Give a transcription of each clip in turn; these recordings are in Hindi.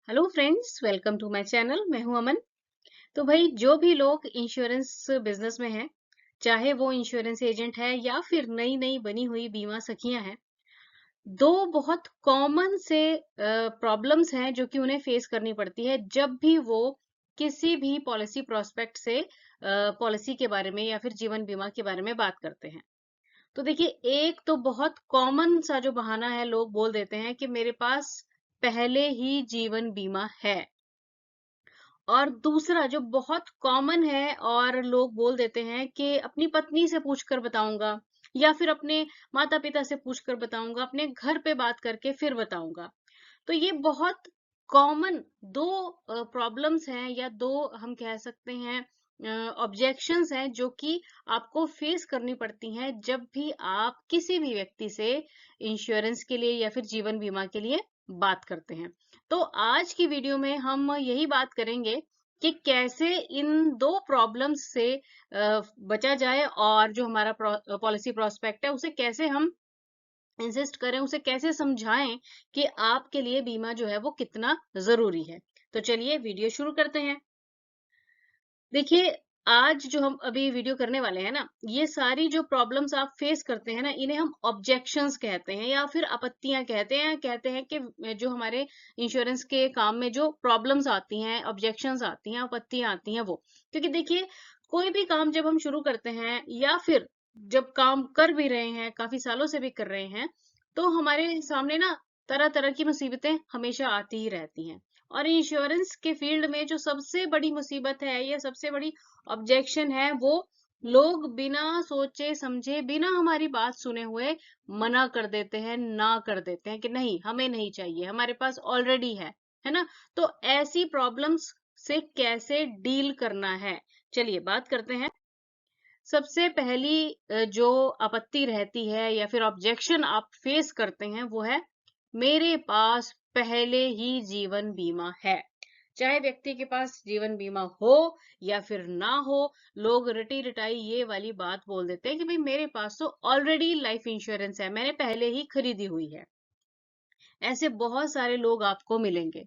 Hello friends, welcome to my channel. मैं हूं अमन। तो भाई, जो भी लोग इंश्योरेंस बिजनेस में हैं, चाहे वो इंश्योरेंस एजेंट है या फिर नई नई बनी हुई बीमा सखियां हैं, दो बहुत कॉमन से प्रॉब्लम्स हैं जो कि उन्हें फेस करनी पड़ती है जब भी वो किसी भी पॉलिसी प्रोस्पेक्ट से पॉलिसी के बारे में या फिर जीवन बीमा के बारे में बात करते हैं। तो देखिए, एक तो बहुत कॉमन सा जो बहाना है, लोग बोल देते हैं कि मेरे पास पहले ही जीवन बीमा है। और दूसरा जो बहुत कॉमन है और लोग बोल देते हैं कि अपनी पत्नी से पूछकर बताऊंगा या फिर अपने माता पिता से पूछकर बताऊंगा, अपने घर पे बात करके फिर बताऊंगा। तो ये बहुत कॉमन दो प्रॉब्लम्स हैं या दो, हम कह सकते हैं, ऑब्जेक्शंस हैं जो कि आपको फेस करनी पड़ती हैं जब भी आप किसी भी व्यक्ति से इंश्योरेंस के लिए या फिर जीवन बीमा के लिए बात करते हैं। तो आज की वीडियो में हम यही बात करेंगे कि कैसे इन दो प्रॉब्लम्स से बचा जाए और जो हमारा पॉलिसी प्रोस्पेक्ट है उसे कैसे हम इंसिस्ट करें, उसे कैसे समझाएं कि आपके लिए बीमा जो है वो कितना जरूरी है। तो चलिए वीडियो शुरू करते हैं। देखिए, आज जो हम अभी वीडियो करने वाले हैं ना, ये सारी जो प्रॉब्लम्स आप फेस करते हैं ना, इन्हें हम ऑब्जेक्शंस कहते हैं या फिर आपत्तियां कहते हैं कि जो हमारे इंश्योरेंस के काम में जो प्रॉब्लम्स आती हैं, ऑब्जेक्शंस आती हैं, आपत्तियां आती हैं वो। क्योंकि देखिए, कोई भी काम जब हम शुरू करते हैं या फिर जब काम कर भी रहे हैं, काफी सालों से भी कर रहे हैं, तो हमारे सामने ना तरह तरह की मुसीबतें हमेशा आती ही रहती हैं। और इंश्योरेंस के फील्ड में जो सबसे बड़ी मुसीबत है या सबसे बड़ी ऑब्जेक्शन है, वो लोग बिना सोचे समझे, बिना हमारी बात सुने हुए मना कर देते हैं, ना कर देते हैं कि नहीं, हमें नहीं चाहिए, हमारे पास ऑलरेडी है ना। तो ऐसी प्रॉब्लम्स से कैसे डील करना है, चलिए बात करते हैं। सबसे पहली जो आपत्ति रहती है या फिर ऑब्जेक्शन आप फेस करते हैं वो है, मेरे पास पहले ही जीवन बीमा है। चाहे व्यक्ति के पास जीवन बीमा हो या फिर ना हो, लोग रटी रटाई ये वाली बात बोल देते हैं कि भाई मेरे पास तो ऑलरेडी लाइफ इंश्योरेंस है, मैंने पहले ही खरीदी हुई है। ऐसे बहुत सारे लोग आपको मिलेंगे।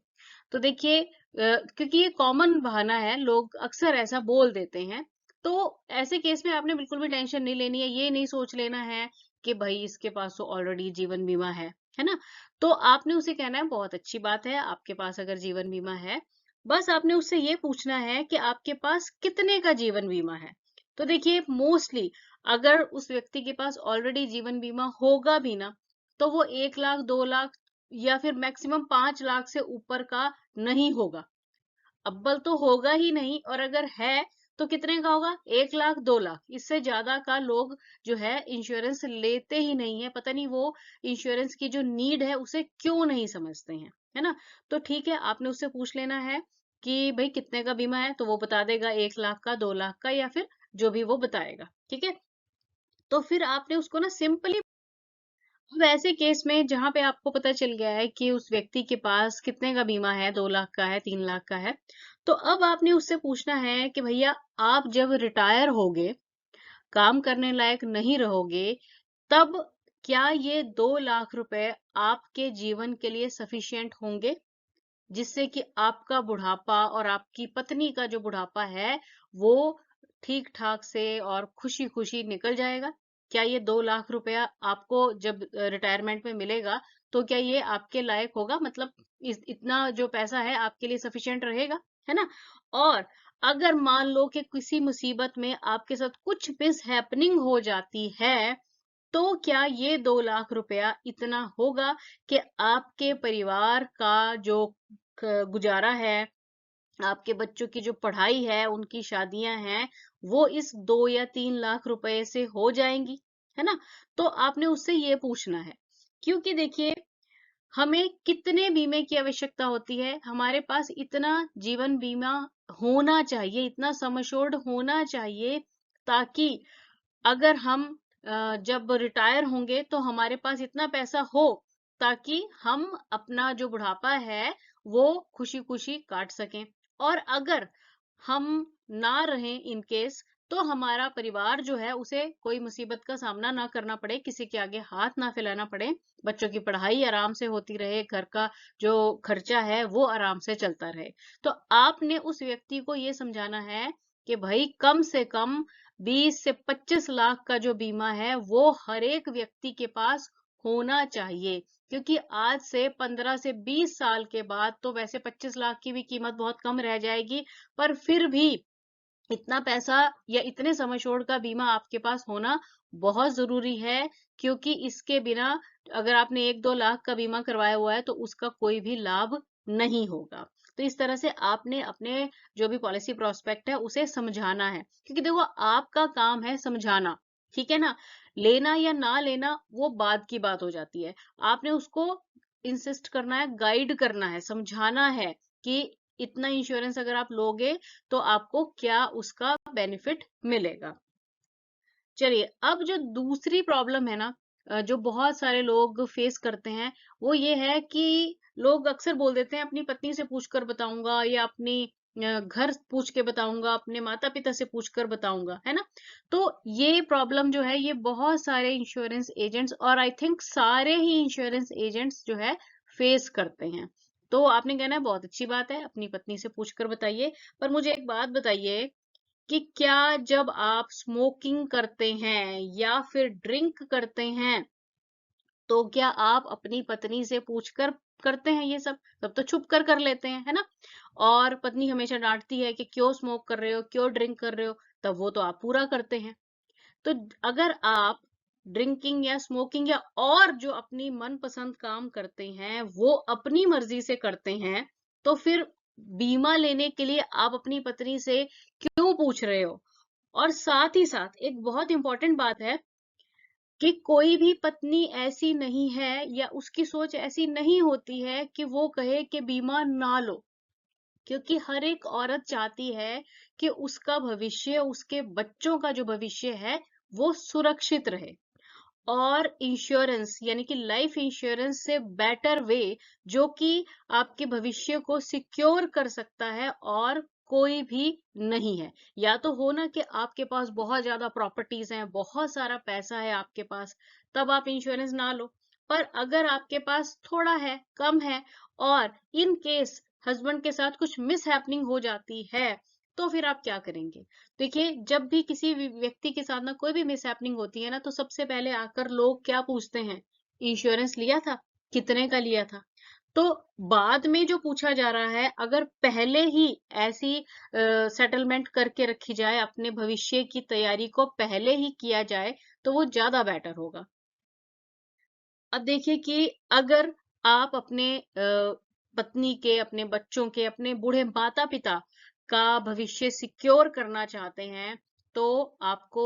तो देखिए, क्योंकि ये कॉमन बहाना है, लोग अक्सर ऐसा बोल देते हैं। तो ऐसे केस में आपने बिल्कुल भी टेंशन नहीं लेनी है, ये नहीं सोच लेना है कि भाई इसके पास तो ऑलरेडी जीवन बीमा है ना। तो आपने उसे कहना है बहुत अच्छी बात है, आपके पास अगर जीवन बीमा है। बस आपने उससे ये पूछना है कि आपके पास कितने का जीवन बीमा है। तो देखिए, मोस्टली अगर उस व्यक्ति के पास ऑलरेडी जीवन बीमा होगा भी ना, तो वो 1 लाख 2 लाख या फिर मैक्सिमम 5 लाख से ऊपर का नहीं होगा। अव्वल तो होगा ही नहीं, और अगर है तो कितने का होगा, 1 लाख 2 लाख। इससे ज्यादा का लोग जो है इंश्योरेंस लेते ही नहीं है। पता नहीं वो इंश्योरेंस की जो नीड है उसे क्यों नहीं समझते हैं, है ना। तो ठीक है, आपने उससे पूछ लेना है कि भाई कितने का बीमा है, तो वो बता देगा 1 लाख का, 2 लाख का, या फिर जो भी वो बताएगा। ठीक है, तो फिर आपने उसको ना सिंपली, अब ऐसे केस में जहां पे आपको पता चल गया है कि उस व्यक्ति के पास कितने का बीमा है, 2 लाख का है, 3 लाख का है, तो अब आपने उससे पूछना है कि भैया, आप जब रिटायर होगे, काम करने लायक नहीं रहोगे, तब क्या ये 2 लाख रुपए आपके जीवन के लिए सफिशिएंट होंगे, जिससे कि आपका बुढ़ापा और आपकी पत्नी का जो बुढ़ापा है वो ठीक ठाक से और खुशी खुशी निकल जाएगा। क्या ये 2 लाख रुपया आपको जब रिटायरमेंट में मिलेगा, तो क्या ये आपके लायक होगा, मतलब इतना जो पैसा है आपके लिए सफिशिएंट रहेगा, है ना। और अगर मान लो कि किसी मुसीबत में आपके साथ कुछ मिस हैपनिंग हो जाती है, तो क्या ये 2 लाख रुपया इतना होगा कि आपके परिवार का जो गुजारा है, आपके बच्चों की जो पढ़ाई है, उनकी शादियां हैं, वो इस 2 या 3 लाख रुपए से हो जाएंगी, है ना। तो आपने उससे ये पूछना है, क्योंकि देखिए, हमें कितने बीमे की आवश्यकता होती है, हमारे पास इतना जीवन बीमा होना चाहिए, इतना सम एश्योर्ड होना चाहिए, ताकि अगर हम जब रिटायर होंगे तो हमारे पास इतना पैसा हो, ताकि हम अपना जो बुढ़ापा है वो खुशी खुशी काट सकें। और अगर हम ना रहें इन केस, तो हमारा परिवार जो है उसे कोई मुसीबत का सामना ना करना पड़े, किसी के आगे हाथ ना फैलाना पड़े, बच्चों की पढ़ाई आराम से होती रहे, घर का जो खर्चा है वो आराम से चलता रहे। तो आपने उस व्यक्ति को ये समझाना है कि भाई कम से कम 20 से 25 लाख का जो बीमा है वो हर एक व्यक्ति के पास होना चाहिए, क्योंकि आज से 15 से 20 साल के बाद तो वैसे 25 लाख की भी कीमत बहुत कम रह जाएगी, पर फिर भी इतना पैसा या इतने सम एश्योर्ड का बीमा आपके पास होना बहुत ज़रूरी है, क्योंकि इसके बिना अगर आपने 1-2 लाख का बीमा करवाया हुआ है, तो उसका कोई भी लाभ नहीं होगा। तो इस तरह से आपने अपने जो भी पॉलिसी प्रॉस्पेक्ट है, उसे समझाना है, क्योंकि देखो आपका काम है समझाना, ठीक है ना? लेना या ना लेना वो बाद की बात हो जाती है। आपने उसको इंसिस्ट करना है, गाइड करना है, समझाना है कि इतना इंश्योरेंस अगर आप लोगे तो आपको क्या उसका बेनिफिट मिलेगा। चलिए, अब जो दूसरी प्रॉब्लम है ना, जो बहुत सारे लोग फेस करते हैं, वो ये है कि लोग अक्सर बोल देते हैं अपनी पत्नी से पूछकर बताऊंगा, या अपनी घर पूछ के बताऊंगा, अपने माता पिता से पूछकर बताऊंगा, है ना? तो ये प्रॉब्लम जो है ये बहुत सारे इंश्योरेंस एजेंट्स, और आई थिंक सारे ही इंश्योरेंस एजेंट्स जो है फेस करते हैं। तो आपने कहना है बहुत अच्छी बात है, अपनी पत्नी से पूछकर बताइए, पर मुझे एक बात बताइए कि क्या जब आप स्मोकिंग करते हैं या फिर ड्रिंक करते हैं, तो क्या आप अपनी पत्नी से पूछकर करते हैं ये सब? तब तो छुप कर लेते हैं, है ना? और पत्नी हमेशा डांटती है कि क्यों स्मोक कर रहे हो, क्यों ड्रिंक कर रहे हो, तब वो तो आप पूरा करते हैं। तो अगर आप ड्रिंकिंग या स्मोकिंग या और जो अपनी मनपसंद काम करते हैं वो अपनी मर्जी से करते हैं, तो फिर बीमा लेने के लिए आप अपनी पत्नी से क्यों पूछ रहे हो? और साथ ही साथ एक बहुत इंपॉर्टेंट बात है कि कोई भी पत्नी ऐसी नहीं है या उसकी सोच ऐसी नहीं होती है कि वो कहे कि बीमा ना लो, क्योंकि हर एक औरत चाहती है कि उसका भविष्य, उसके बच्चों का जो भविष्य है वो सुरक्षित रहे। और इंश्योरेंस यानी कि लाइफ इंश्योरेंस से बेटर वे जो कि आपके भविष्य को सिक्योर कर सकता है और कोई भी नहीं है। या तो हो ना कि आपके पास बहुत ज्यादा प्रॉपर्टीज हैं, बहुत सारा पैसा है आपके पास, तब आप इंश्योरेंस ना लो। पर अगर आपके पास थोड़ा है, कम है, और इन केस हस्बैंड के साथ कुछ मिस हैपनिंग हो जाती है, तो फिर आप क्या करेंगे? देखिए, जब भी किसी व्यक्ति के साथ ना कोई भी मिसहैपनिंग होती है ना, तो सबसे पहले आकर लोग क्या पूछते हैं? इंश्योरेंस लिया था? कितने का लिया था? तो बाद में जो पूछा जा रहा है, अगर पहले ही ऐसी सेटलमेंट करके रखी जाए, अपने भविष्य की तैयारी को पहले ही किया जाए, तो वो ज्यादा बेटर होगा। अब देखिए कि अगर आप अपने पत्नी के, अपने बच्चों के, अपने बूढ़े माता-पिता का भविष्य सिक्योर करना चाहते हैं, तो आपको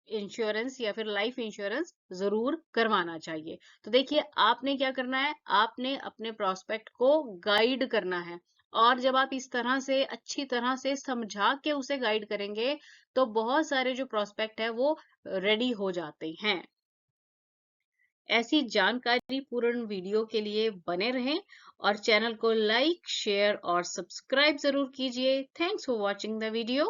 इंश्योरेंस या फिर लाइफ इंश्योरेंस ज़रूर करवाना चाहिए। तो देखिए, आपने क्या करना है, आपने अपने प्रॉस्पेक्ट को गाइड करना है, और जब आप इस तरह से अच्छी तरह से समझा के उसे गाइड करेंगे, तो बहुत सारे जो प्रॉस्पेक्ट है वो रेडी हो जाते हैं। ऐसी जानकारी पूर्ण वीडियो के लिए बने रहें और चैनल को लाइक, शेयर और सब्सक्राइब जरूर कीजिए। Thanks for watching the video.